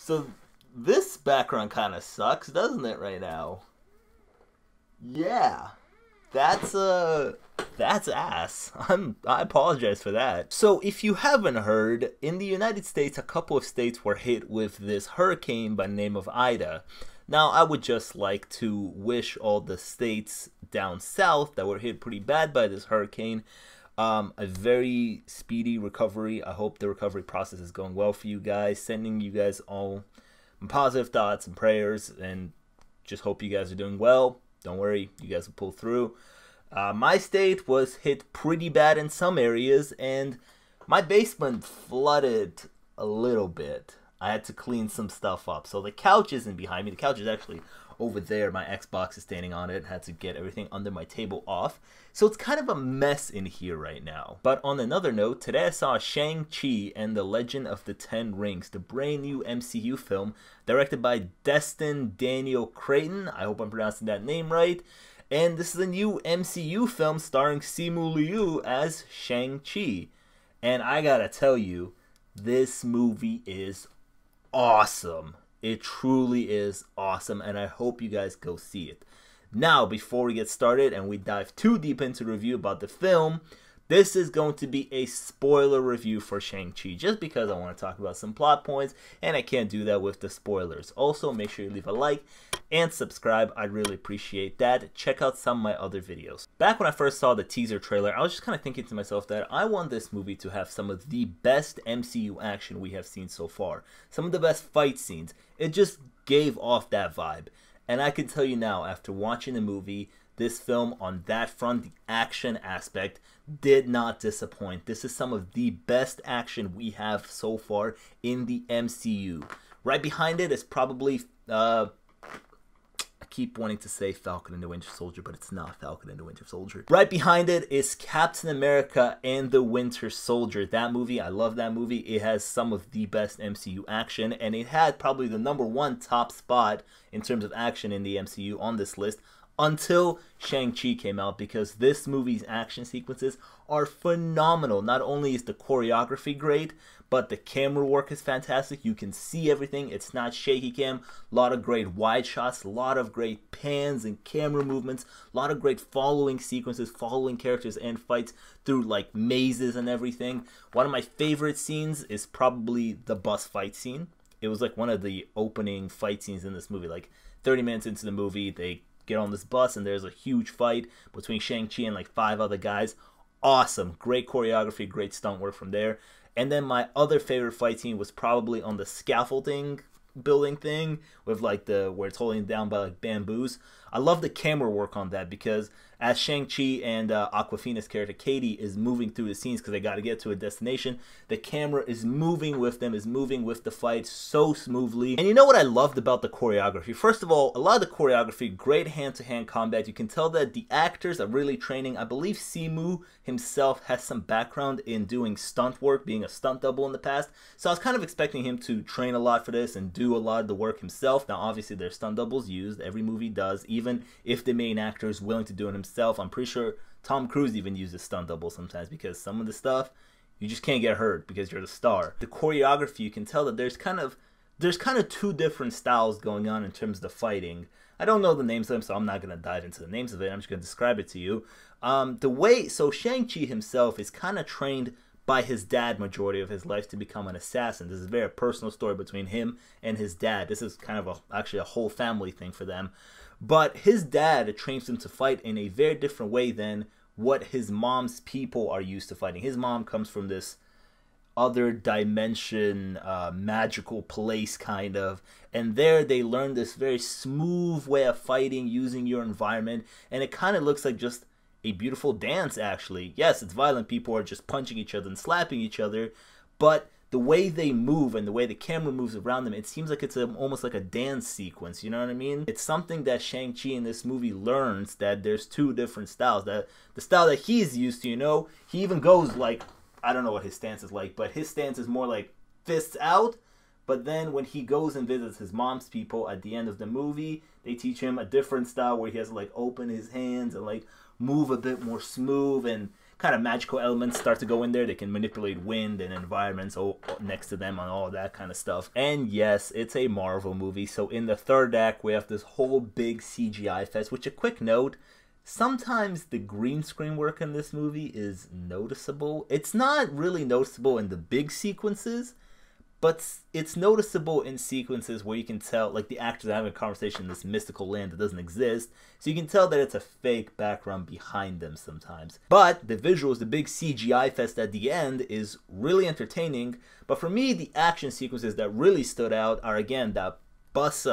So this background kind of sucks, doesn't it, right now? Yeah. That's ass. I apologize for that. So if you haven't heard, in the United States, a couple of states were hit with this hurricane by the name of Ida. Now, I would just like to wish all the states down south that were hit pretty bad by this hurricane a very speedy recovery. I hope the recovery process is going well for you guys. Sending you guys all positive thoughts and prayers, and just hope you guys are doing well. Don't worry, you guys will pull through. My state was hit pretty bad in some areas, and my basement flooded a little bit. I had to clean some stuff up. So the couch isn't behind me. The couch is actually over there. My Xbox is standing on it. I had to get everything under my table off. So it's kind of a mess in here right now. But on another note, today I saw Shang Chi and the Legend of the Ten Rings, the brand new MCU film directed by Destin Daniel Cretton. I hope I'm pronouncing that name right. And this is a new MCU film starring Simu Liu as Shang Chi. And I gotta tell you, this movie is awesome. It truly is awesome, and I hope you guys go see it. Now, before we get started and we dive too deep into the review about the film, this is going to be a spoiler review for Shang-Chi, just because I want to talk about some plot points, and I can't do that with the spoilers. Also, make sure you leave a like and subscribe. I'd really appreciate that. Check out some of my other videos. Back when I first saw the teaser trailer, I was just kind of thinking to myself that I want this movie to have some of the best MCU action we have seen so far. Some of the best fight scenes. It just gave off that vibe. And I can tell you now, after watching the movie, this film on that front, the action aspect, did not disappoint. This is some of the best action we have so far in the MCU. Right behind it is probably, I keep wanting to say Falcon and the Winter Soldier, but it's not Falcon and the Winter Soldier. Right behind it is Captain America and the Winter Soldier. That movie, I love that movie. It has some of the best MCU action, and it had probably the #1 top spot in terms of action in the MCU on this list, until Shang-Chi came out, because this movie's action sequences are phenomenal. Not only is the choreography great, but the camera work is fantastic. You can see everything. It's not shaky cam. A lot of great wide shots, a lot of great pans and camera movements, a lot of great following sequences, following characters and fights through like mazes and everything. One of my favorite scenes is probably the bus fight scene. It was like one of the opening fight scenes in this movie. Like 30 minutes into the movie, they get on this bus and there's a huge fight between Shang-Chi and like 5 other guys. Awesome. Great choreography, great stunt work from there. And then my other favorite fight scene was probably on the scaffolding building thing with like where it's holding down by like bamboos. I love the camera work on that, because as Shang-Chi and Awkwafina's character Katie is moving through the scenes because they got to get to a destination, the camera is moving with them, is moving with the fight so smoothly. And you know what I loved about the choreography? First of all, a lot of the choreography, great hand-to-hand combat. You can tell that the actors are really training. I believe Simu himself has some background in doing stunt work, being a stunt double in the past. So I was kind of expecting him to train a lot for this and do a lot of the work himself. Now, obviously, there's stunt doubles used. Every movie does, even if the main actor is willing to do it himself. I'm pretty sure Tom Cruise even uses stunt double sometimes, because some of the stuff you just can't get hurt because you're the star. The choreography, you can tell that there's kind of 2 different styles going on in terms of the fighting. I don't know the names of them, so I'm not going to dive into the names of it. I'm just going to describe it to you. So Shang-Chi himself is kind of trained by his dad majority of his life to become an assassin. This is a very personal story between him and his dad. This is kind of actually a whole family thing for them. But his dad trains him to fight in a very different way than what his mom's people are used to fighting. His mom comes from this other dimension, magical place kind of, and there they learn this very smooth way of fighting using your environment, and it kind of looks like just a beautiful dance, actually. Yes, it's violent. People are just punching each other and slapping each other, but the way they move and the way the camera moves around them, it seems like it's almost like a dance sequence, you know what I mean? It's something that Shang-Chi in this movie learns, that there's 2 different styles. That the style that he's used to, you know, he even goes like, I don't know what his stance is like, but his stance is more like fists out. But then when he goes and visits his mom's people at the end of the movie, they teach him a different style where he has to like open his hands and like move a bit more smooth, and kind of magical elements start to go in there. They can manipulate wind and environments next to them and all that kind of stuff. And yes, it's a Marvel movie, so in the third act we have this whole big CGI fest, which, a quick note, sometimes the green screen work in this movie is noticeable. It's not really noticeable in the big sequences, but it's noticeable in sequences where you can tell, like, the actors are having a conversation in this mystical land that doesn't exist, so you can tell that it's a fake background behind them sometimes. But the visuals, the big CGI fest at the end, is really entertaining. But for me, the action sequences that really stood out are, again, that bus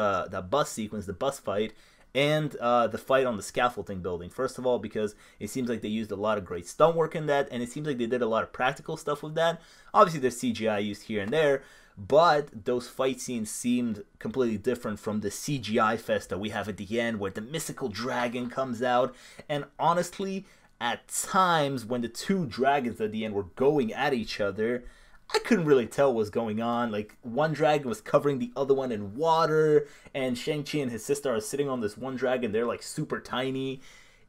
sequence, the bus fight, and the fight on the scaffolding building. First of all, because it seems like they used a lot of great stunt work in that, and it seems like they did a lot of practical stuff with that. Obviously, there's CGI used here and there, but those fight scenes seemed completely different from the CGI fest that we have at the end, where the mystical dragon comes out. And honestly, at times when the two dragons at the end were going at each other, I couldn't really tell what was going on. Like, one dragon was covering the other one in water, and Shang-Chi and his sister are sitting on this one dragon. They're, like, super tiny.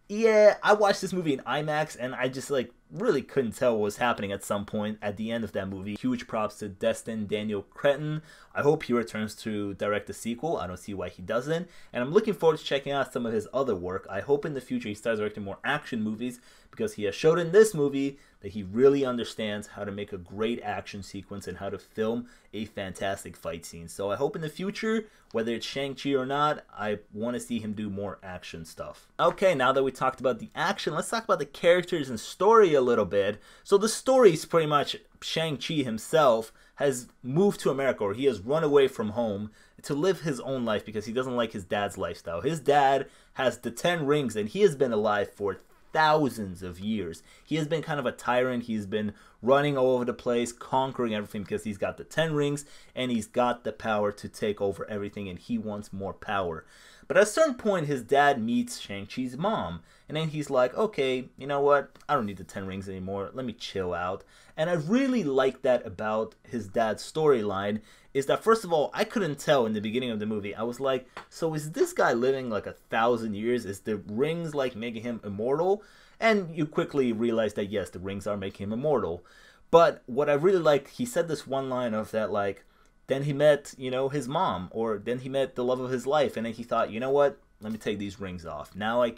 Yeah, I watched this movie in IMAX, and I just, like, really couldn't tell what was happening at some point at the end of that movie. Huge props to Destin Daniel Cretton. I hope he returns to direct a sequel. I don't see why he doesn't. And I'm looking forward to checking out some of his other work. I hope in the future he starts directing more action movies, because he has showed in this movie that he really understands how to make a great action sequence and how to film a fantastic fight scene. So I hope in the future, whether it's Shang-Chi or not, I want to see him do more action stuff. Okay, now that we talked about the action, let's talk about the characters and story a little bit. So the story is pretty much Shang-Chi himself has moved to America, or he has run away from home to live his own life because he doesn't like his dad's lifestyle. His dad has the 10 rings, and he has been alive for thousands of years. He has been kind of a tyrant. He's been running all over the place, conquering everything, because he's got the 10 rings and he's got the power to take over everything, and he wants more power. But at a certain point, his dad meets Shang-Chi's mom, and then he's like, okay, you know what? I don't need the 10 rings anymore. Let me chill out. And I really like that about his dad's storyline, is that, first of all, I couldn't tell in the beginning of the movie. I was like, so is this guy living like 1,000 years? Is the rings like making him immortal? And you quickly realize that, yes, the rings are making him immortal. But what I really like, he said this one line of that, like, then he met, you know, his mom, or then he met the love of his life, and then he thought, you know what, let me take these rings off. Now I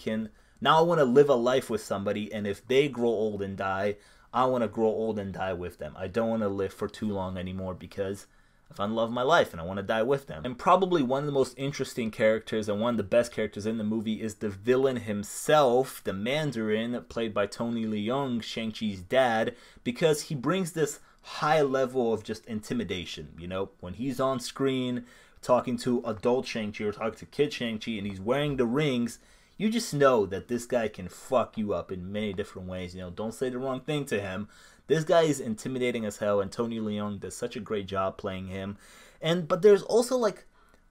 want to live a life with somebody, and if they grow old and die, I want to grow old and die with them. I don't want to live for too long anymore, because I found the love of my life and I want to die with them. And probably one of the most interesting characters and one of the best characters in the movie is the villain himself, the Mandarin, played by Tony Leung, Shang-Chi's dad, because he brings this high level of just intimidation. You know, when he's on screen talking to adult Shang-Chi or talking to kid Shang-Chi and he's wearing the rings, you just know that this guy can fuck you up in many different ways. You know, don't say the wrong thing to him. This guy is intimidating as hell, and Tony Leung does such a great job playing him. But there's also, like,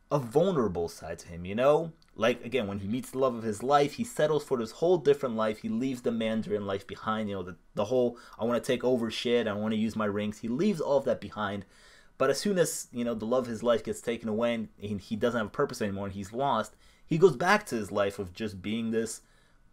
a vulnerable side to him, you know? Like, again, when he meets the love of his life, he settles for this whole different life. He leaves the Mandarin life behind, you know, the whole, I want to take over shit, I want to use my rings. He leaves all of that behind. But as soon as, you know, the love of his life gets taken away and he doesn't have a purpose anymore and he's lost, he goes back to his life of just being this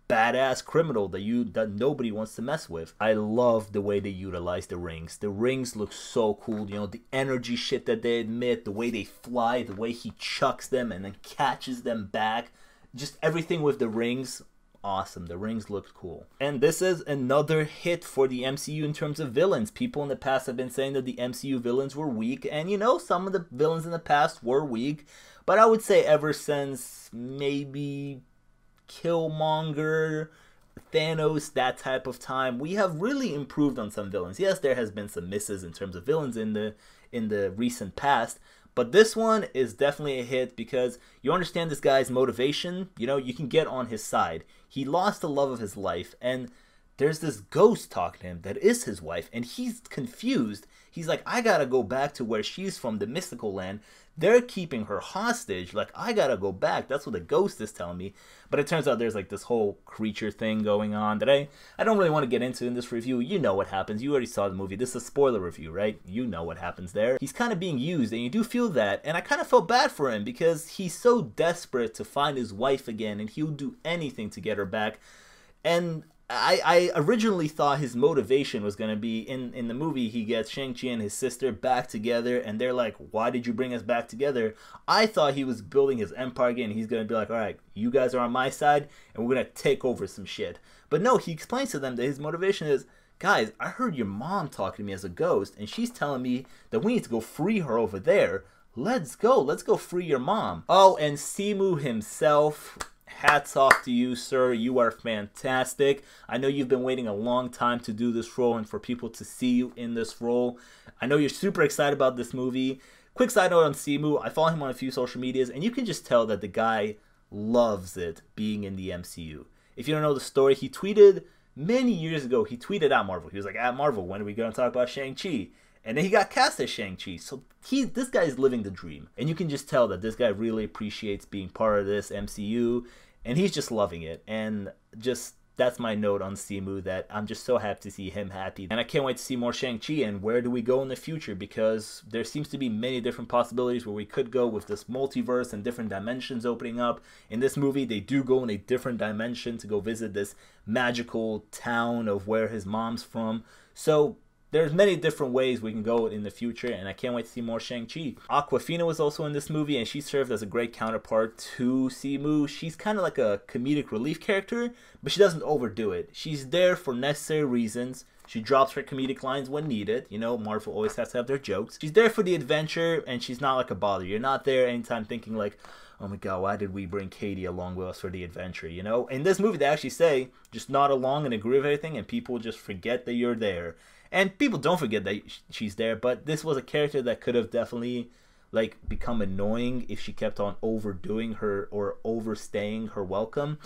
badass criminal that nobody wants to mess with. I love the way they utilize the rings. The rings look so cool. You know, the energy shit that they emit, the way they fly, the way he chucks them and then catches them back. Just everything with the rings, awesome. The rings look cool. And this is another hit for the MCU in terms of villains. People in the past have been saying that the MCU villains were weak, and you know, some of the villains in the past were weak, but I would say ever since maybe Killmonger, Thanos, that type of time, we have really improved on some villains. Yes, there has been some misses in terms of villains in the recent past, but this one is definitely a hit because you understand this guy's motivation. You know, you can get on his side. He lost the love of his life, and there's this ghost talking to him that is his wife, and he's confused. He's like, I gotta go back to where she's from, the mystical land. They're keeping her hostage. Like, I gotta go back. That's what the ghost is telling me. But it turns out there's like this whole creature thing going on that I don't really want to get into in this review. You know what happens. You already saw the movie. This is a spoiler review, right? You know what happens there. He's kind of being used, and you do feel that. And I kind of felt bad for him because he's so desperate to find his wife again, and he'll do anything to get her back. And I originally thought his motivation was going to be in the movie. He gets Shang-Chi and his sister back together, and they're like, why did you bring us back together? I thought he was building his empire again. He's going to be like, all right, you guys are on my side, and we're going to take over some shit. But no, he explains to them that his motivation is, guys, I heard your mom talking to me as a ghost, and she's telling me that we need to go free her over there. Let's go free your mom. Oh, and Simu himself, hats off to you, sir. You are fantastic. I know you've been waiting a long time to do this role and for people to see you in this role. I know you're super excited about this movie. Quick side note on Simu, I follow him on a few social medias, and you can just tell that the guy loves it being in the MCU. If you don't know the story, he tweeted many years ago, he tweeted at Marvel. He was like, at Marvel, when are we going to talk about Shang-Chi? And then he got cast as Shang-Chi. So this guy is living the dream. And you can just tell that this guy really appreciates being part of this MCU. And he's just loving it. And just, that's my note on Simu, that I'm just so happy to see him happy. And I can't wait to see more Shang-Chi and where do we go in the future, because there seems to be many different possibilities where we could go with this multiverse and different dimensions opening up. In this movie, they do go in a different dimension to go visit this magical town of where his mom's from. So there's many different ways we can go in the future, and I can't wait to see more Shang-Chi. Awkwafina was also in this movie, and she served as a great counterpart to Simu. She's kind of like a comedic relief character, but she doesn't overdo it. She's there for necessary reasons. She drops her comedic lines when needed. You know, Marvel always has to have their jokes. She's there for the adventure, and she's not like a bother. You're not there anytime thinking like, oh my god, why did we bring Katie along with us for the adventure, you know? In this movie, they actually say, just nod along and agree with everything, and people just forget that you're there. And people don't forget that she's there, but this was a character that could have definitely like become annoying if she kept on overdoing her or overstaying her welcome.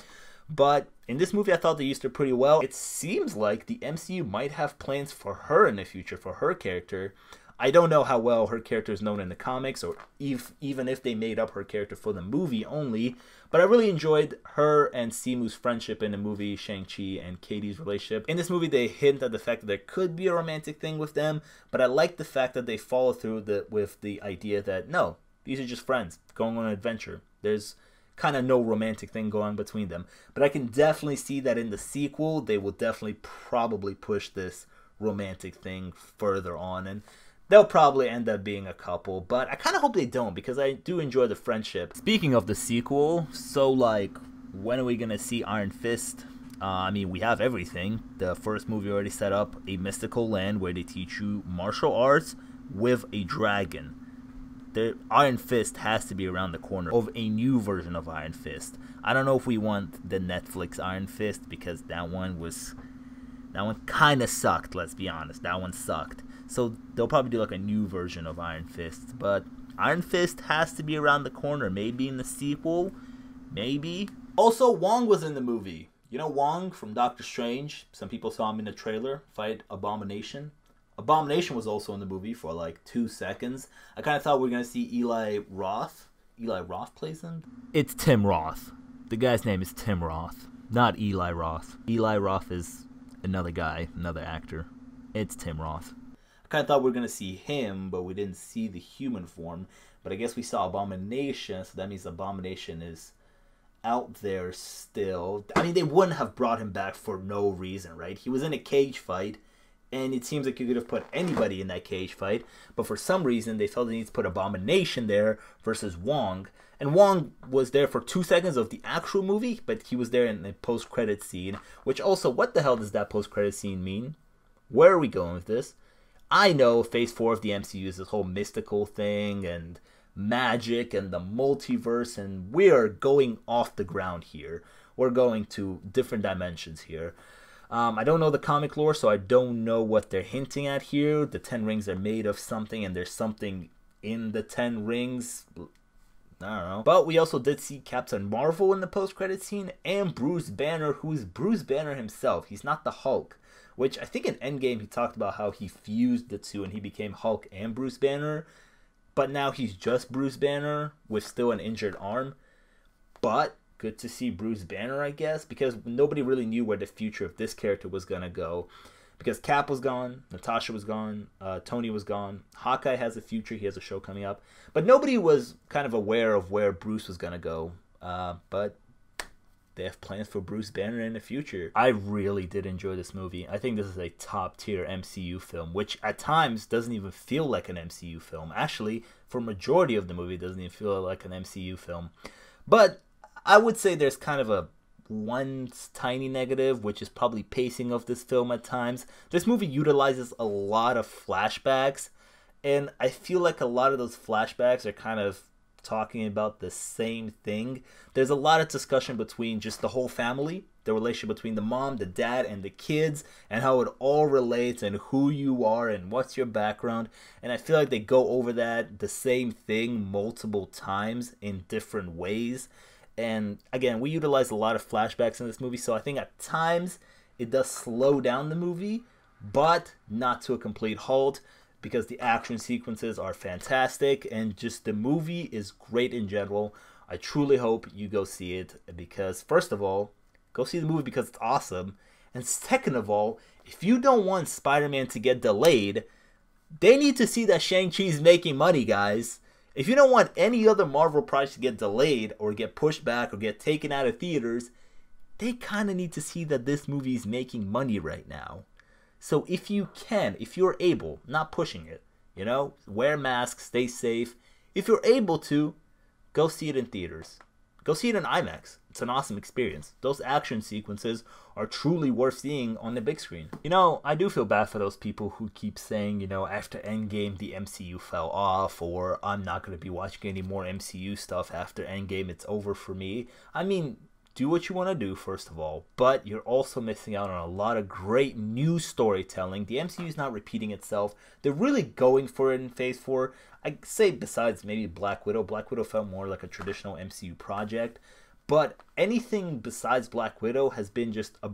But in this movie, I thought they used her pretty well. It seems like the MCU might have plans for her in the future, for her character. I don't know how well her character is known in the comics, or even if they made up her character for the movie only. But I really enjoyed her and Simu's friendship in the movie, Shang-Chi and Katie's relationship. In this movie, they hint at the fact that there could be a romantic thing with them, but I like the fact that they follow through with the idea that, no, these are just friends going on an adventure. There's kind of no romantic thing going on between them. But I can definitely see that in the sequel, they will definitely probably push this romantic thing further on, and they'll probably end up being a couple, but I kind of hope they don't, because I do enjoy the friendship. Speaking of the sequel, so like, when are we gonna see Iron Fist? I mean, we have everything. The first movie already set up a mystical land where they teach you martial arts with a dragon. The Iron Fist has to be around the corner of a new version of Iron Fist. I don't know if we want the Netflix Iron Fist, because that one kind of sucked, let's be honest. That one sucked. So they'll probably do like a new version of Iron Fist. But Iron Fist has to be around the corner. Maybe in the sequel. Maybe. Also, Wong was in the movie. You know Wong from Doctor Strange? Some people saw him in the trailer fight Abomination. Abomination was also in the movie for like 2 seconds. I kind of thought we were going to see Eli Roth. Eli Roth plays him? It's Tim Roth. The guy's name is Tim Roth. Not Eli Roth. Eli Roth is another guy, another actor. It's Tim Roth. I kind of thought we were going to see him, but we didn't see the human form. But I guess we saw Abomination, so that means Abomination is out there still. I mean, they wouldn't have brought him back for no reason, right? He was in a cage fight, and it seems like you could have put anybody in that cage fight. But for some reason, they felt they needed to put Abomination there versus Wong. And Wong was there for 2 seconds of the actual movie, but he was there in the post-credit scene. Which also, what the hell does that post-credit scene mean? Where are we going with this? I know Phase 4 of the MCU is this whole mystical thing and magic and the multiverse, and we are going off the ground here. We're going to different dimensions here. I don't know the comic lore, so I don't know what they're hinting at here. The 10 rings are made of something, and there's something in the 10 rings. I don't know. But we also did see Captain Marvel in the post-credit scene, and Bruce Banner, who's Bruce Banner himself. He's not the Hulk. Which I think in Endgame he talked about how he fused the two and he became Hulk and Bruce Banner. But now he's just Bruce Banner with still an injured arm. But good to see Bruce Banner, I guess, because nobody really knew where the future of this character was going to go. Because Cap was gone, Natasha was gone, Tony was gone, Hawkeye has a future, he has a show coming up. But nobody was kind of aware of where Bruce was going to go. But they have plans for Bruce Banner in the future. I really did enjoy this movie. I think this is a top tier MCU film, which at times doesn't even feel like an MCU film. Actually, for majority of the movie, it doesn't even feel like an MCU film. But I would say there's kind of a one tiny negative, which is probably pacing of this film at times. This movie utilizes a lot of flashbacks, and I feel like a lot of those flashbacks are kind of talking about the same thing. There's a lot of discussion between just the whole family, the relationship between the mom, the dad, and the kids, and how it all relates, and who you are, and what's your background. And I feel like they go over that, the same thing, multiple times in different ways. And again, we utilize a lot of flashbacks in this movie, so I think at times it does slow down the movie, but not to a complete halt, because the action sequences are fantastic and just the movie is great in general. I truly hope you go see it, because first of all, go see the movie because it's awesome. And second of all, if you don't want Spider-Man to get delayed, they need to see that Shang-Chi's making money, guys. If you don't want any other Marvel project to get delayed or get pushed back or get taken out of theaters, they kind of need to see that this movie is making money right now. So if you can, if you're able, not pushing it, you know, wear masks, stay safe. If you're able to, go see it in theaters. Go see it in IMAX. It's an awesome experience. Those action sequences are truly worth seeing on the big screen. You know, I do feel bad for those people who keep saying, you know, after Endgame the MCU fell off, or I'm not going to be watching any more MCU stuff after Endgame, it's over for me. I mean, do what you want to do, first of all, but you're also missing out on a lot of great new storytelling. The MCU is not repeating itself. They're really going for it in Phase 4. I'd say besides maybe Black Widow. Black Widow felt more like a traditional MCU project. But anything besides Black Widow has been just a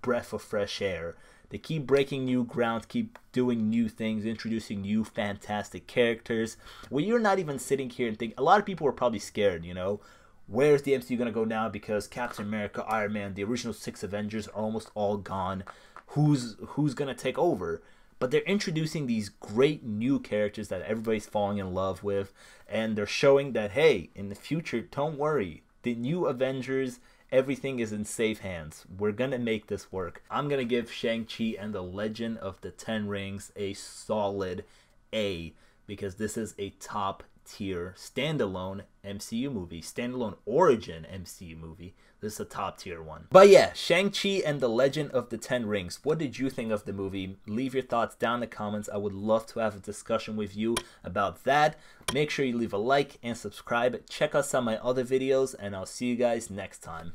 breath of fresh air. They keep breaking new ground, keep doing new things, introducing new fantastic characters. Where you're not even sitting here and think, a lot of people are probably scared, you know. Where's the MCU going to go now? Because Captain America, Iron Man, the original 6 Avengers are almost all gone. Who's going to take over? But they're introducing these great new characters that everybody's falling in love with. And they're showing that, hey, in the future, don't worry. The new Avengers, everything is in safe hands. We're going to make this work. I'm going to give Shang-Chi and the Legend of the Ten Rings a solid A. Because this is a top tier standalone MCU movie, standalone origin MCU movie. This is a top tier one. But yeah, Shang-Chi and the Legend of the Ten Rings. What did you think of the movie? Leave your thoughts down in the comments. I would love to have a discussion with you about that. Make sure you leave a like and subscribe. Check out some of my other videos, and I'll see you guys next time.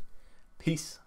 Peace.